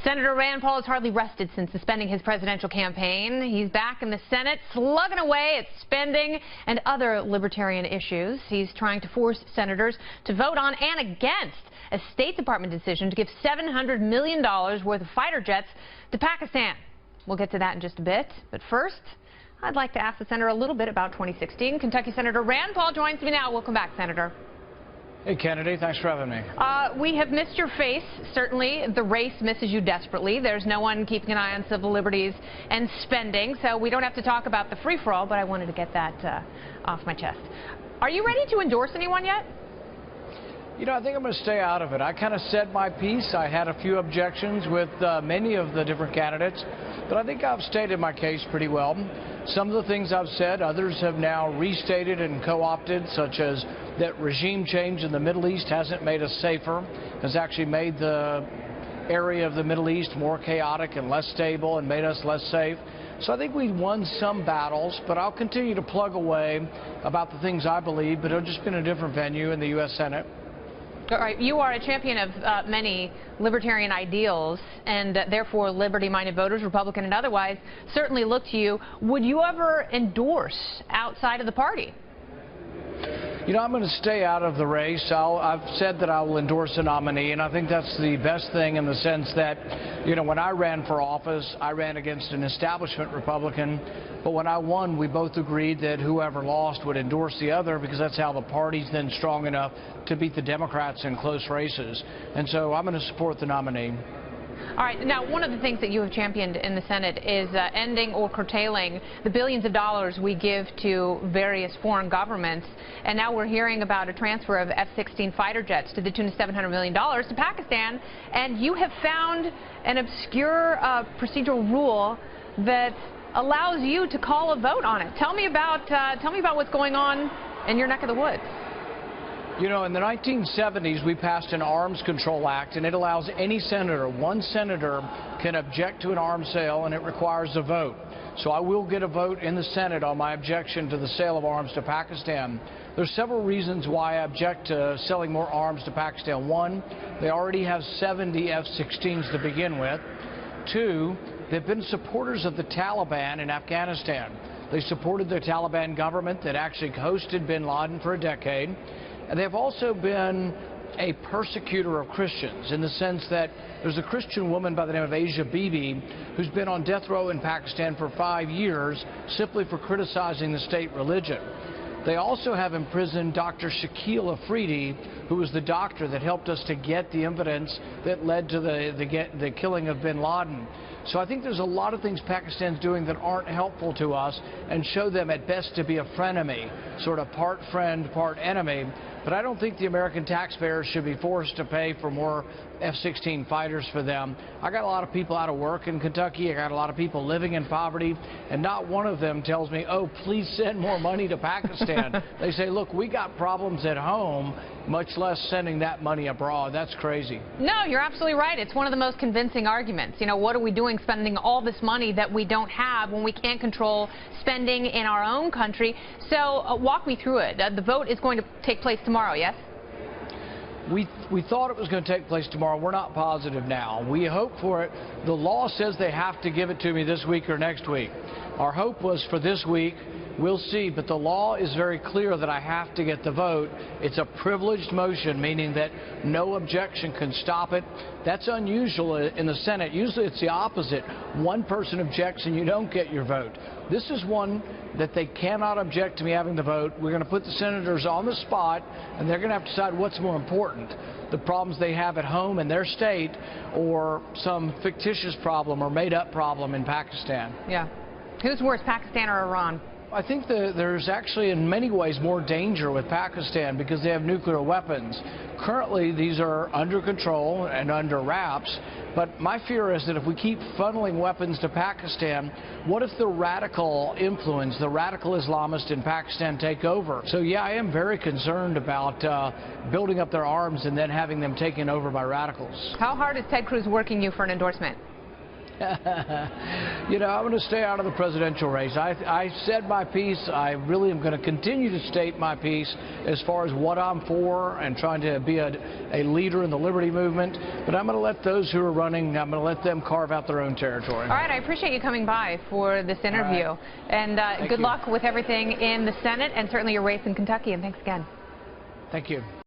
Senator Rand Paul has hardly rested since suspending his presidential campaign. He's back in the Senate, slugging away at spending and other libertarian issues. He's trying to force senators to vote on and against a State Department decision to give $700 million worth of fighter jets to Pakistan. We'll get to that in just a bit. But first, I'd like to ask the senator a little bit about 2016. Kentucky Senator Rand Paul joins me now. Welcome back, Senator. Hey, Kennedy. Thanks for having me. We have missed your face. Certainly, the race misses you desperately. There's no one keeping an eye on civil liberties and spending, so we don't have to talk about the free-for-all, but I wanted to get that off my chest. Are you ready to endorse anyone yet? You know, I think I'm going to stay out of it. I kind of said my piece. I had a few objections with many of the different candidates, but I think I've stated my case pretty well. Some of the things I've said, others have now restated and co-opted, such as that regime change in the Middle East hasn't made us safer, has actually made the area of the Middle East more chaotic and less stable and made us less safe. So I think we won some battles, but I'll continue to plug away about the things I believe, but it'll just be in a different venue in the U.S. Senate. All right, you are a champion of many libertarian ideals, and therefore liberty-minded voters, Republican and otherwise, certainly look to you. Would you ever endorse outside of the party? You know, I'm going to stay out of the race. I've said that I will endorse a nominee, and I think that's the best thing in the sense that, you know, when I ran for office, I ran against an establishment Republican, but when I won, we both agreed that whoever lost would endorse the other because that's how the party's then strong enough to beat the Democrats in close races. And so I'm going to support the nominee. All right. Now, one of the things that you have championed in the Senate is ending or curtailing the billions of dollars we give to various foreign governments. And now we're hearing about a transfer of F-16 fighter jets to the tune of $700 million to Pakistan. And you have found an obscure procedural rule that allows you to call a vote on it. Tell me about what's going on in your neck of the woods. You know, in the 1970s, we passed an Arms Control Act, and it allows any senator, one senator can object to an arms sale, and it requires a vote. So I will get a vote in the Senate on my objection to the sale of arms to Pakistan. There's several reasons why I object to selling more arms to Pakistan. One, they already have 70 F-16s to begin with. Two, they've been supporters of the Taliban in Afghanistan. They supported the Taliban government that actually hosted bin Laden for a decade. And they've also been a persecutor of Christians in the sense that there's a Christian woman by the name of Asia Bibi who's been on death row in Pakistan for 5 years simply for criticizing the state religion. They also have imprisoned Dr. Shakil Afridi, who was the doctor that helped us to get the evidence that led to the killing of bin Laden. So I think there's a lot of things Pakistan's doing that aren't helpful to us and show them at best to be a frenemy, sort of part friend, part enemy. But I don't think the American taxpayers should be forced to pay for more F-16 fighters for them. I got a lot of people out of work in Kentucky. I got a lot of people living in poverty, and not one of them tells me, oh, please send more money to Pakistan. They say, look, we got problems at home, much less sending that money abroad. That's crazy. No, you're absolutely right. It's one of the most convincing arguments. You know, what are we doing spending all this money that we don't have when we can't control spending in our own country? So walk me through it. The vote is going to take place tomorrow, yes? We thought it was going to take place tomorrow. We're not positive now. We hope for it. The law says they have to give it to me this week or next week. Our hope was for this week. We'll see, but the law is very clear that I have to get the vote. It's a privileged motion, meaning that no objection can stop it. That's unusual in the Senate. Usually it's the opposite. One person objects and you don't get your vote. This is one that they cannot object to me having the vote. We're going to put the senators on the spot, and they're going to have to decide what's more important, the problems they have at home in their state or some fictitious problem or made-up problem in Pakistan. Yeah. Who's worse, Pakistan or Iran? I think there's actually in many ways more danger with Pakistan because they have nuclear weapons. Currently, these are under control and under wraps, but my fear is that if we keep funneling weapons to Pakistan, what if the radical influence, the radical Islamists in Pakistan take over? So, yeah, I am very concerned about building up their arms and then having them taken over by radicals. How hard is Ted Cruz working you for an endorsement? You know, I'm going to stay out of the presidential race. I said my piece. I really am going to continue to state my piece as far as what I'm for and trying to be a leader in the liberty movement. But I'm going to let those who are running, I'm going to let them carve out their own territory. All right, I appreciate you coming by for this interview. Right. And good luck with everything in the Senate and certainly your race in Kentucky. And thanks again. Thank you.